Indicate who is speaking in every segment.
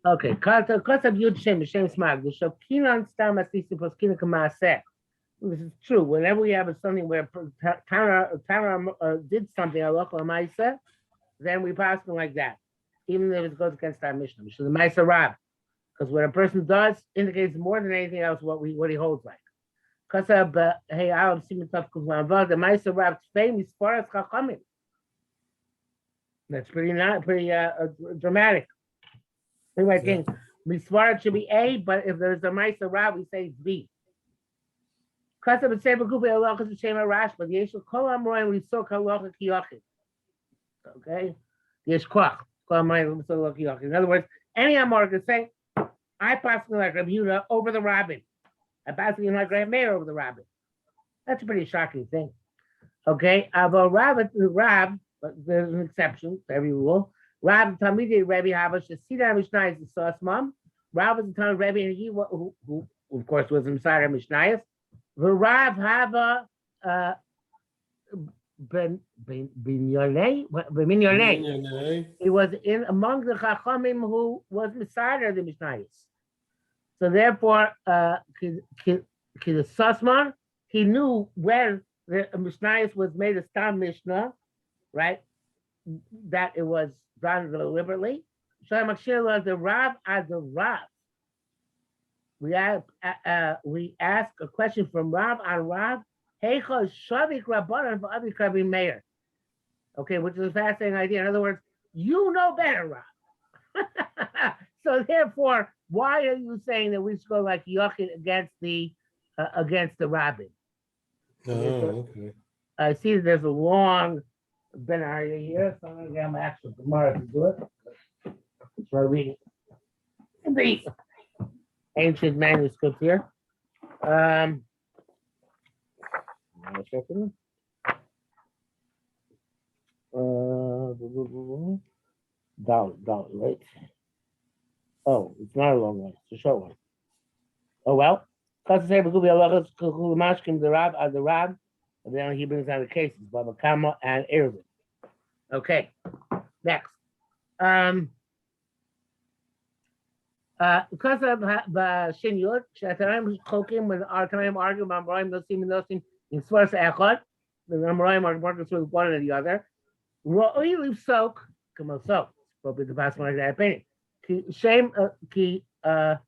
Speaker 1: Okay, Kata Yud Shem Shem Smag. The Shokinan Stam Asisi Poskina Kamaseh. This is true. Whenever we have something where Tana did something, Allah Maisa, then we pass them like that, even if it goes against our Mishnah. Mishnah the Maisa Rab, because what a person does indicates more than anything else what he holds like. Kasab Hey Alam Simitov Kuzman the Maisa Rab famous for us Chachamim. That's pretty dramatic. We might think Misvarat should be A, but if there's a Maisa Rab, we say it's B. Kasab Seba Gufi Allah is Shema Rash, but Yeshua Kol Amroim we saw Kalocha Kiyachid. Okay? Yesh Kwach. Kol Amroim we saw Kalocha Kiyachid. In other words, any Amor can say, I pass like Rabbi Yehuda over the Rabbin. I pass like Rabbi Meir over the Rabbin. That's a pretty shocking thing. Okay? About Rab, but there's an exception to every rule. Rab Talmidei Rabbi Havash, the Sida Mishnayos is Sosmam. Rab was the time of Rabbi, and he who of course was inside of Mishnayos. Rav Hava Ben Yonei. He was in among the Chachamim who was Messiah of the Mishnayos. So therefore, Sosman, he knew when the Mishnayos was made a Stam Mishnah, right? That it was done deliberately. Shalom Akshir the Rav as the Rav. We ask a question from Rav on Rav. Heicha Shavik Rabbanan for Abi Rabbi Meir. Okay, which is a fascinating idea. In other words, you know better, Rav. So therefore, why are you saying that we should go like Yochid against the Rabbi?
Speaker 2: Okay.
Speaker 1: I see there's a long Ben Arya here, so I'm going to get my actual Gemara to do it. So I read it in the ancient manuscript here. One second. Dollar, right? Oh, it's not a long one. It's a short one. Oh well. The Rab. And then he brings down the cases, Baba Kama and Erevin. Okay, next. Because of shiur, Shatarim Chokim with our time arguing about Morim Nosim in Swarsa Echad, the Morim are working with one or the other. Ro'ili soak, come on, soak. Probably the past one like that opinion. Shame ki Shav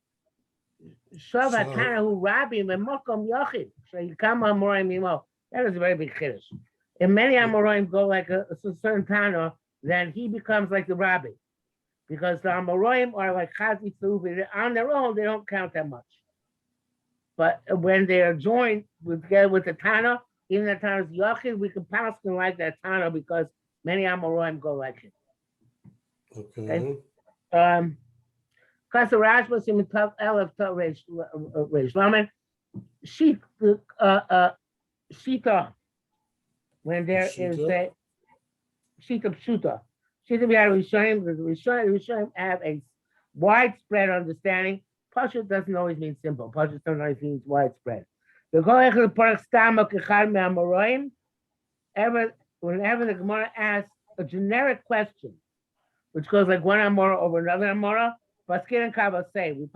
Speaker 1: Hatana Rabbi Memokom Yochid. So you come on Morim Imo. That is a very big chiddush. If many Amoraim go like a certain Tana, then he becomes like the Rabbi. Because the Amoraim are like Chazi Tzuvi. On their own, they don't count that much. But when they are joined together with the Tana, even the Tana's Yachid, we can pass them like that Tana because many Amoraim go like it.
Speaker 2: Okay.
Speaker 1: Because the Rashba Simitav Elef Reish Lamed, Shita, when there is a Shita Pshuta. Shita Rishonim, because Rishonim have a widespread understanding. Pashut doesn't always mean simple. Pashut sometimes means widespread. Whenever the Gemara asks a generic question, which goes like one Amora over another Amora, Paskin and Kava say, we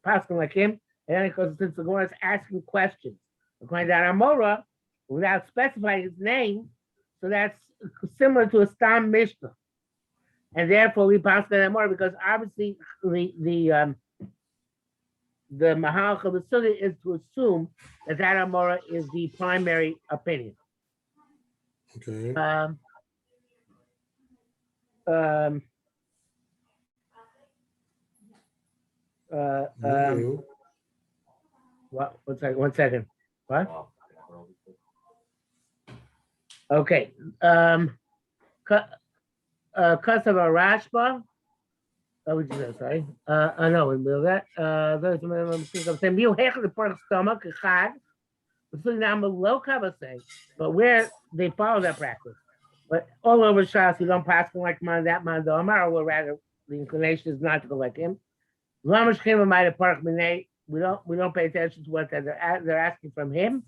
Speaker 1: pass like him, and then because since the Gemara is asking questions, according to Amora, without specifying his name, so that's similar to a Stam Mishnah. And therefore we pass the Amora because obviously the Mahalach of the Sunnah is to assume that Amora is the primary opinion.
Speaker 2: Okay.
Speaker 1: What? One second. What? Okay. Because of a Rashba. Oh, we just sorry. I know we will that. Those I'm saying you have the part of stomach, chad. But where they follow that practice. But all over Shas, we don't pass like man that man the Amar, or rather the inclination is not to go like him. We don't pay attention to what they're asking from him.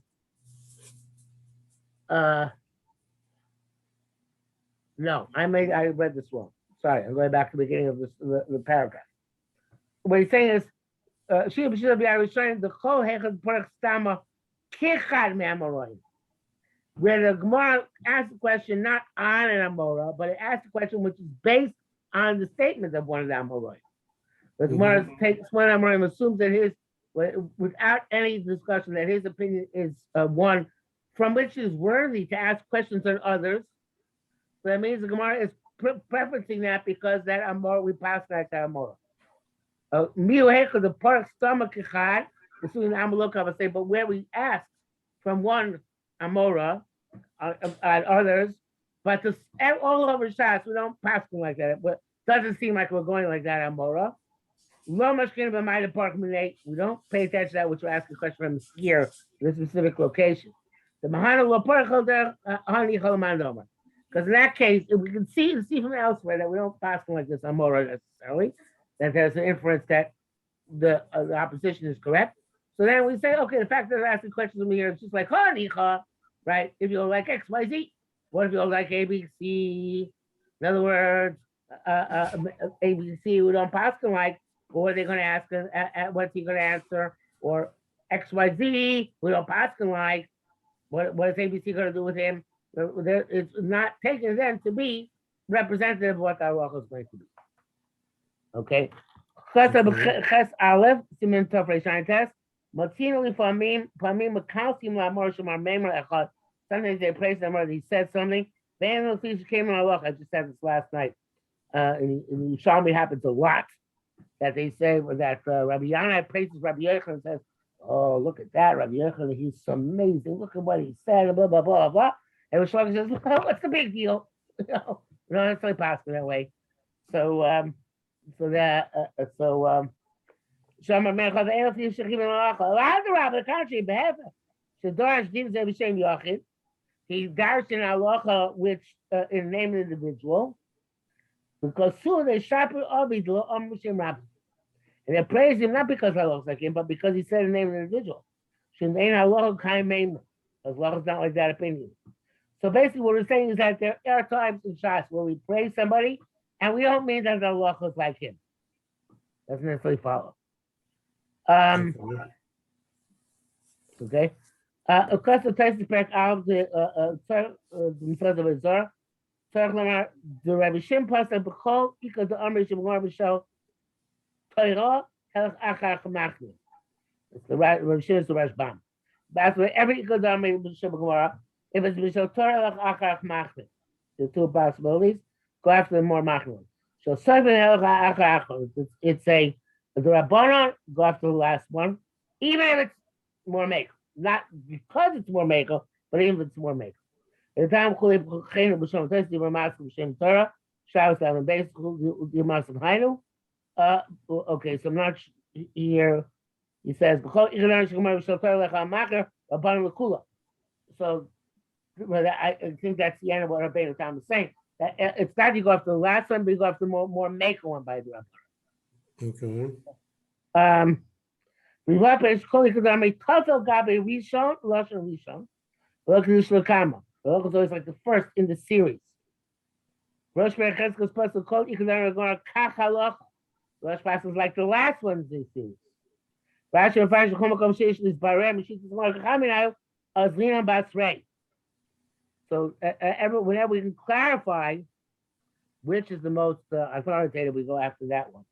Speaker 1: No, I read this wrong. Sorry, I'm going back to the beginning of the paragraph. what he's saying is, she should be showing the whole hechad parak stama kichad me'amorim. Where the Gemara asks the question not on an Amora, but it asks the question which is based on the statement of one of the Amorim. The Gemara takes one Amorim, assumes that his, without any discussion, that his opinion is one from which is worthy to ask questions on others. So that means the Gemara is preferencing that because that Amora, we pass that to Amora. Miu Hecha, the Parak Stomach Kichad, assuming the Amalok, I say, but where we ask from one Amora on others, but all over shots, we don't pass them like that. But doesn't seem like we're going like that, Amora. We don't pay attention to that, which we're asking a question from here, in a specific location. The Mahana because in that case, we can see from elsewhere that we don't pass them like this, Amora necessarily, that there's an inference that the opposition is correct. So then we say, okay, the fact that they're asking questions from here, it's just like, right? If you don't like X, Y, Z, what if you don't like A, B, C? In other words, A, B, C, we don't pass them like, or are they going to ask us, what's he going to answer? Or X, Y, Z, we don't pass them like, what is A, B, C going to do with him? It's not taken then to be representative of what our halacha is going to be. Okay? Ches Aleph, Siman Tov Reishayin Test. Sometimes they praise them or he said something. I just said this last night. In Yerushalmi happens a lot that they say that Rabbi Yana praises Rabbi Yochanan and says, "Oh, look at that, Rabbi Yochanan, he's so amazing. Look at what he said, blah blah blah blah." And Yerushalmi says, "Well, what's the big deal?" We don't necessarily pass it that way. So Shama Mechad Elf Yishachim Malacha. The Rabbi, the country, Behefa. Shadarash Din Zebishem Yachid. He darshed in halacha which in the name of the individual. Because soon they sharpen Ovid Lo Amrishim Rabbi. And they praise him not because I look like him, but because he said the name of the individual. Shindain halacha Kaim Meima. Because halacha is not like that opinion. So basically what we're saying is that there are times in Shas where we praise somebody and we don't mean that the halacha is like him. Doesn't necessarily follow. Okay. Of course, the text is back out the Mishnah of Azor. The Rabbi Shem Pastor B'chol Ikka the Amri Shem Gemara B'Shal Torah Helach Achar Chamachni. It's the Rabbi Shem is the Rashbam. That's where every Ikka the Amri Shem Gemara, if it's B'Shal Torah Helach Achar Chamachni, the two possibilities, go after the more Machni. So Seven Helach Achar Achar. It's a the Rabbanon go after the last one, even if it's more make. Not because it's more maker, but even if it's more maker. At the time, okay, so I'm not here. He says, so I think that's the end of what Rabbi Tam is saying. That it's not you go after the last one, but you go after the more maker one by the Rabbanon.
Speaker 2: Okay.
Speaker 1: We want to call it Tafel Gabe Rishon, Lashon Rishon. Rosh Lakama. Rosh is always like the first in the series. Rosh Berachos plus the called Ikka Gora Kachaloch. Rosh Pas is like the last one in the series. Rashi and Fash Chomakom Sheish is Barem Mishit Zmar Chaminayu Azlina Basrei. So whenever we can clarify which is the most authoritative, we go after that one.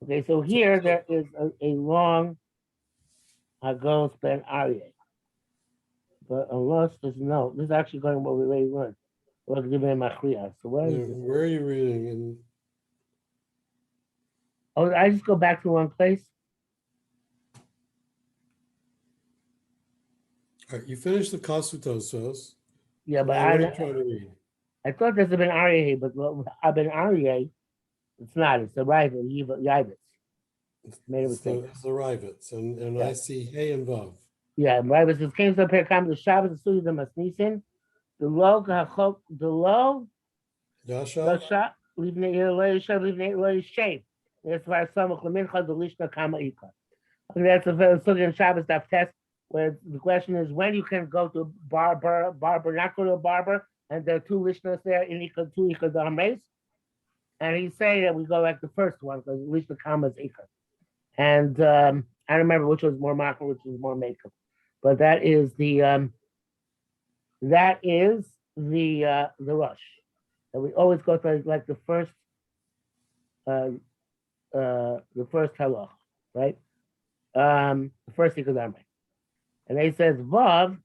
Speaker 1: Okay, so here there is a long Hagos Ben Aryeh. But unless there's no, this is actually going what we already learned. So where
Speaker 2: are you reading?
Speaker 1: Oh, I just go back to one place.
Speaker 2: All right, you finished the Kasutosos.
Speaker 1: Yeah, but
Speaker 2: what are you trying to read?
Speaker 1: I thought there's been Aryeh, but Ben Aryeh, it's not. It's the rival I'ba'is. Made a mistake.
Speaker 2: It's the Rivets, and yeah. I see Hey and Vav.
Speaker 1: Yeah, I'ba'is is came to Perkam the Shabbos the study the Masnisin. The low Yasha leaving it shape. That's why some of the mincha the lishna kama Ikka. That's a study in Shabbos that test where the question is when you can go to a barber, not go to a barber, and there are two lishnas there in Ikka, two Ikka Damreis. And he's saying that we go like the first one because at least the comma is Ikka. And I don't remember which was more makar, which was more makeup, but that is the rush. And we always go to like the first halach, right? The first Ikka. And he says Vav.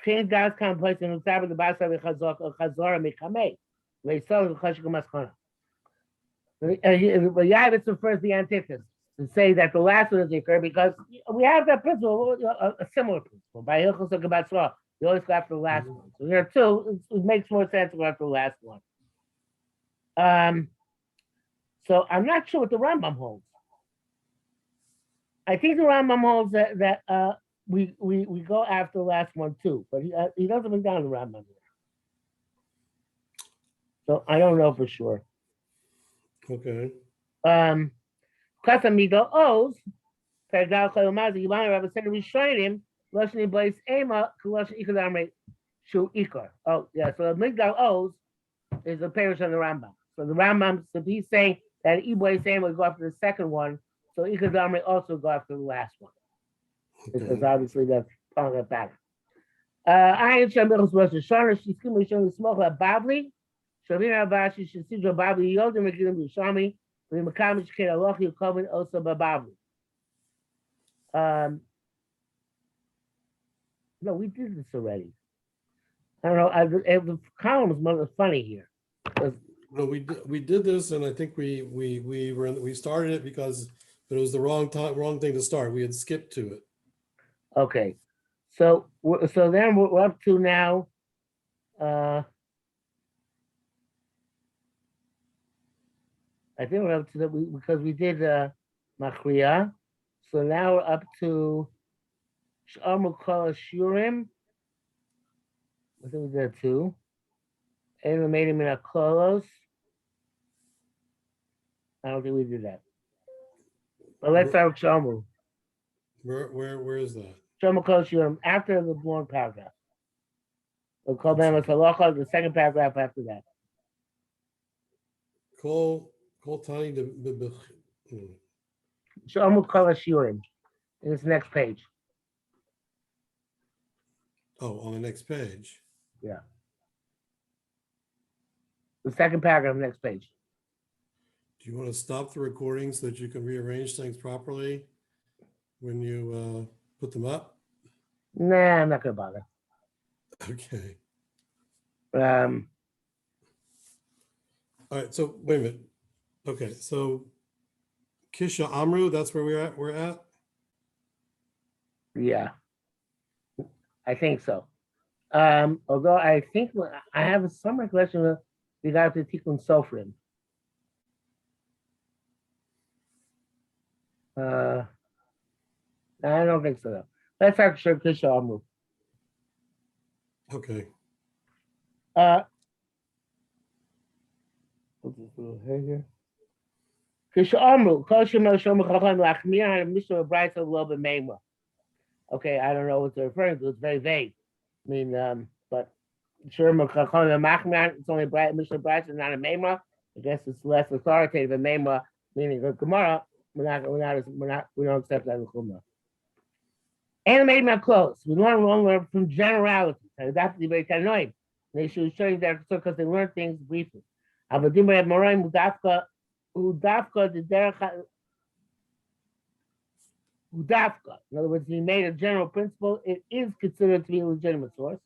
Speaker 1: Change God's complex and Usaber the Basa Chazora Mikamei. They saw the Chashik Maskana. But Yavitz refers the antithesis to say that the last one is Ikka because we have that principle, a similar principle. By Hilchos Gabatzra, you always go after the last one. So here too, it makes more sense to go after the last one. So I'm not sure what the Rambam holds. I think the Rambam holds that we go after the last one too, but he doesn't bring down the Rambam. So I don't know for sure.
Speaker 2: Okay.
Speaker 1: Kasamido O's, Pergal Chayumazi, Yibana Rabbi said we showed him, Lashni I'ba'is Eima, Kulash Ikadamre, Shu Ikar. Oh, yeah, so the Migdal O's is a parish on the Rambam. So the Rambam, so he's saying that I'ba'is Eima would go after the second one, so Ikadamre also go after the last one. Because obviously that's part of the pattern. I am Shamil's Rosh Hashanah, she's going to show the smoke of Bavli. Shavina Abashi, she's see your Bavli, Yodim, Megidim, Yushami, the Makamish Kid, Allah, you come also Bavli. No, we did this already. I don't know. The column is funny here.
Speaker 2: No, we did this, and I think we started it because it was the wrong thing to start. We had skipped to it.
Speaker 1: Okay, so then we're up to now. I think we're up to because we did Machriya. So now we're up to Sh'amul Kol Shurim. I think we did two. And we made him in a Kolos. I don't think we did that. But let's start with Sh'amul.
Speaker 2: Where is that?
Speaker 1: Sh'amul Kol Shurim after the long paragraph. We'll call them as halacha, the second paragraph after that.
Speaker 2: Call Tani the
Speaker 1: Sh'amul Kol Shurim. In this next page.
Speaker 2: Oh, on the next page.
Speaker 1: Yeah. The second paragraph, next page.
Speaker 2: Do you want to stop the recording so that you can rearrange things properly when you put them up?
Speaker 1: Nah, I'm not gonna bother.
Speaker 2: Okay.
Speaker 1: All
Speaker 2: right. So wait a minute. Okay. So Kisha Amru, that's where we're at.
Speaker 1: Yeah, I think so. Although I think I have some recollection of regard to Tikkun Sofrim. I don't think so. Though. Let's actually Kisha Amru.
Speaker 2: Okay.
Speaker 1: Kisha Amru, Kol Shemel Shomer Chacham Lachmir and Mishra Bright of Lob and Meimah. Okay, I don't know what they're referring to. It's very vague. I mean, but Shomer Chacham Machmir, it's only bright Mishra Bright and not a Meimah. I guess it's less authoritative than Meimah, meaning a Gemara. We don't accept that in Chumrah. Animated my clothes. We learn from generalities. That's the very annoying. They should show you that because they learn things briefly. Avadim Reb Moraim Udafka the Derech Udafka. In other words, he made a general principle. It is considered to be a legitimate source.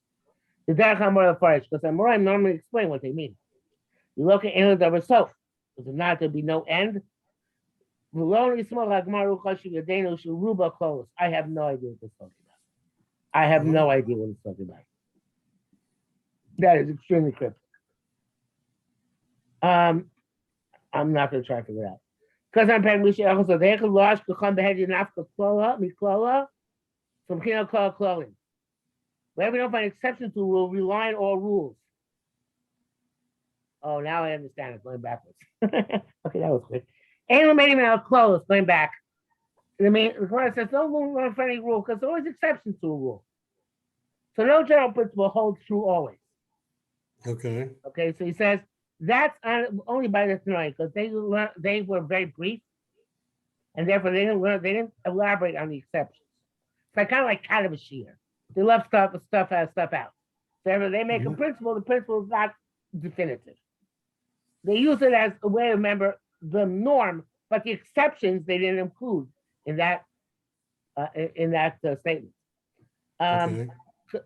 Speaker 1: The Derech HaMorah Farish, because Moraim normally explain what they mean. You look at Enid of herself. There's not to be no end. I have no idea what it's talking about. I have no idea what it's talking about. That is extremely cryptic. I'm not going to try to figure it out. Because I'm paying Misha Echoso, they can launch to come behead in Africa, Miklola, from Kitzur Klallim. Whenever we don't find exception to a rule, rely on all rules. Oh, now I understand it, going backwards. Okay, that was quick. Animating our clothes, going back. I mean, the Gemara says no rule for any rule because there's always exceptions to a rule. So no general principle holds true always.
Speaker 2: Okay.
Speaker 1: Okay, so he says, That's only by the Tanoi, because they were very brief, and therefore they didn't elaborate on the exceptions. It's like kind of like shiur. They love stuff out. So they make a principle, the principle is not definitive. They use it as a way to remember the norm, but the exceptions they didn't include in that statement.
Speaker 2: Okay.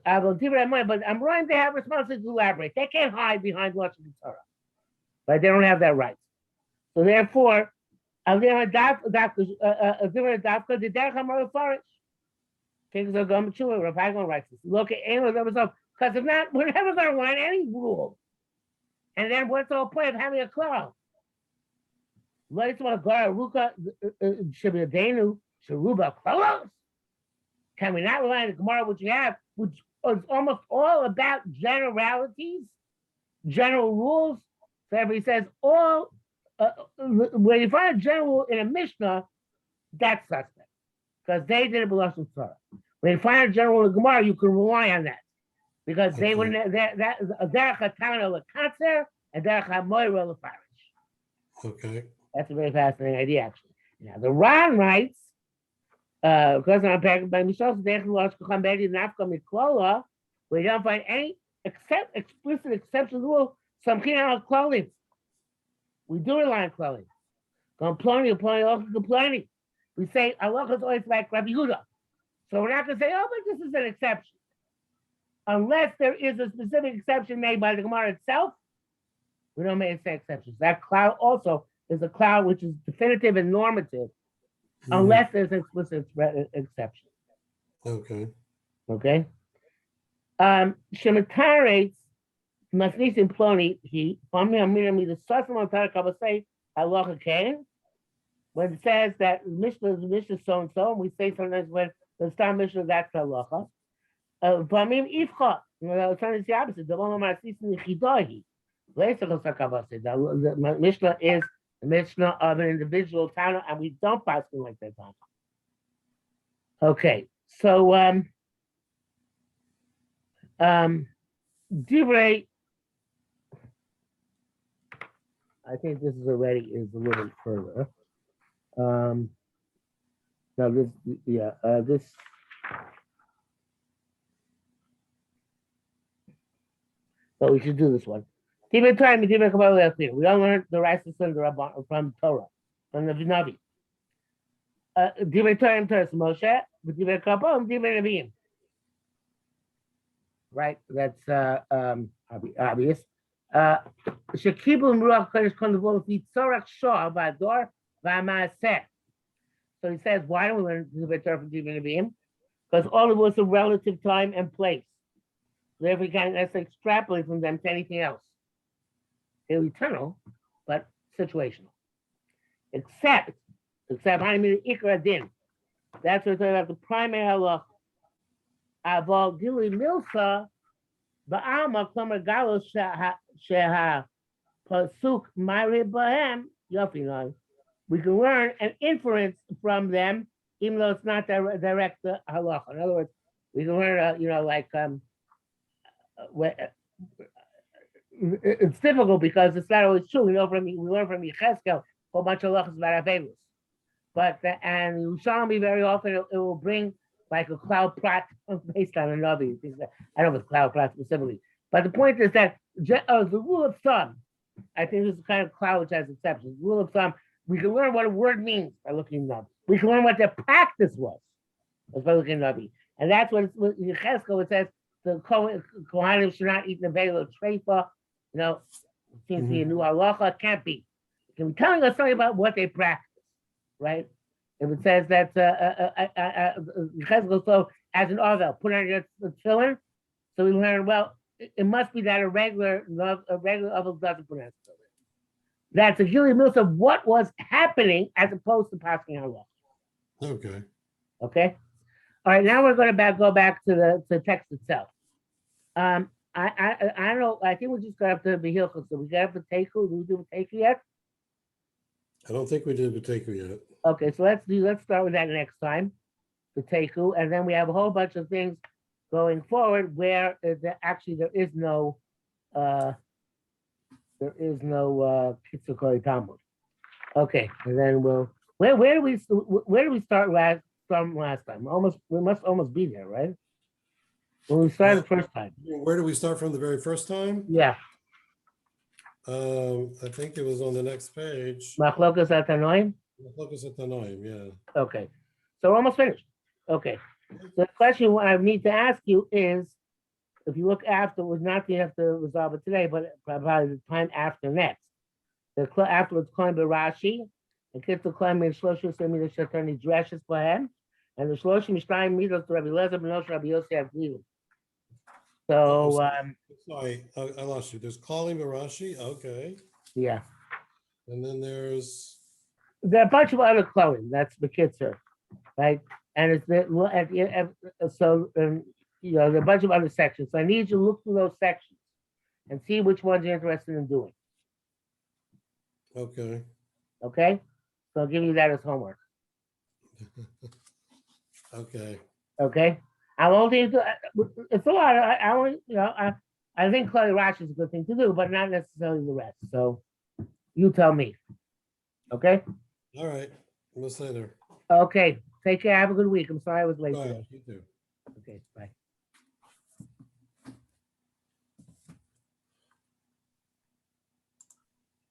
Speaker 1: I will give it a mind, but I'm right. They have responsibility to elaborate. They can't hide behind Lashon Torah, right? They don't have that right. So therefore, the derech hamar farish. Things are going to Rabbi going writes this. Look at any of them because if not, we're never going to learn any rule. And then what's the whole point of having a klal? Let's want to go ruka shebedenu sheruba klalos. Can we not rely on the Gemara, which we have, which is almost all about generalities, general rules? So everybody says all. When you find a general in a Mishnah, that's suspect because they didn't belong to Torah. When you find a general in a Gemara, you can rely on that because they wouldn't. That derech hatana lekatzer and derech hamoira lefarish.
Speaker 2: Okay.
Speaker 1: That's a very fascinating idea, actually. Now the Ran writes. Because I'm back by Mishal, we don't find any explicit exception rule. Some Klallim. We do rely on Klallim. Complaining. We say Allah is always like Rabbi Yehuda. So we're not going to say, oh, but this is an exception. Unless there is a specific exception made by the Gemara itself, we don't make exceptions. That cloud also is a cloud which is definitive and normative. Unless there's an explicit exception.
Speaker 2: Okay.
Speaker 1: Okay. Shemitarates masnisim ploni he the sasam say halacha kain. When it says that Mishnah is so and so, and we say sometimes when the star Mishnah that's halacha. Vamim ifcha. Sometimes the opposite. The one masnisim chidahi. The Mishnah is the Mishnah of an individual town, and we don't pass them like that. Okay, so Divrei, I think this is a little further. This. But we should do this one. We don't learn the rice from Torah, from the Navi. Right, that's obvious. So he says, why don't we learn the Torah from Nevi'im? Because all of us are relative time and place. Therefore, we can't necessarily extrapolate from them to anything else. They're eternal, but situational. Except I mean Ikka din. That's what we're talking about the primary halacha. Aval gili milsa ba'alma klamer galos sheha pasuk mari bahem yofinon. We can learn an inference from them, even though it's not direct halacha. In other words, we can learn, it's difficult because it's not always true. We learn from Yechezkel a whole bunch of halachas about Avelis. And Yerushalmi very often it will bring like a cloud prat based on a Navi. I don't know if it's cloud prat specifically. But the point is that the rule of thumb, I think this is the kind of cloud which has exceptions. The rule of thumb, we can learn what a word means by looking at Navi. We can learn what their practice was by looking at Navi. And that's what Yechezkel, it says, the Kohanim should not eat Nevela Treifa. Seems to be a new halacha. Can't be. It can be telling us something about what they practice, right? If it says that so as an ovel, put on your tefillin, so we learn, well, it must be that a regular ovel doesn't put on tefillin. That's a gili mills of what was happening as opposed to passing halacha.
Speaker 2: Okay.
Speaker 1: Okay. All right. Now we're going to go back to the text itself. I don't know. I think we just got up to the Hilchos. So we got up to Teiku. Did we do Teiku yet?
Speaker 2: I don't think we did B'Teiku yet.
Speaker 1: Okay, so let's start with that next time, the Teiku, and then we have a whole bunch of things going forward where there is no There is no Kitzur Klallim. Okay, and then where do we start from last time? We must almost be there, right? When we started the first time.
Speaker 2: Where do we start from the very first time?
Speaker 1: Yeah.
Speaker 2: I think it was on the next page.
Speaker 1: Machlokas Atanoim?
Speaker 2: Machlokas Atanoim, yeah.
Speaker 1: Okay. So we're almost finished. Okay. So the question I need to ask you is, if you look afterwards, not that you have to resolve it today, but probably the time after next. Afterwards, Kohen Barashi, and Kitzur Klallim and Shloshim Semida Shatani Dreshes Bahem, and the Shloshim Mishnayim Midos to Rabbi Lezer Benosh Rabbi Yosef Glilin. So,
Speaker 2: sorry, I lost you. There's Klallim Barashi, okay.
Speaker 1: Yeah.
Speaker 2: And then there
Speaker 1: are a bunch of other Klallim, that's the Kitzur, right? And it's there are a bunch of other sections. So I need you to look through those sections and see which ones you're interested in doing.
Speaker 2: Okay.
Speaker 1: Okay? So I'll give you that as homework.
Speaker 2: Okay.
Speaker 1: Okay? I won't do it's a lot. I think Klallim Rashi is a good thing to do, but not necessarily the rest. So you tell me. Okay?
Speaker 2: All right. We'll see you there.
Speaker 1: Okay. Take care. Have a good week. I'm sorry I was late
Speaker 2: Bye.
Speaker 1: today.
Speaker 2: You too.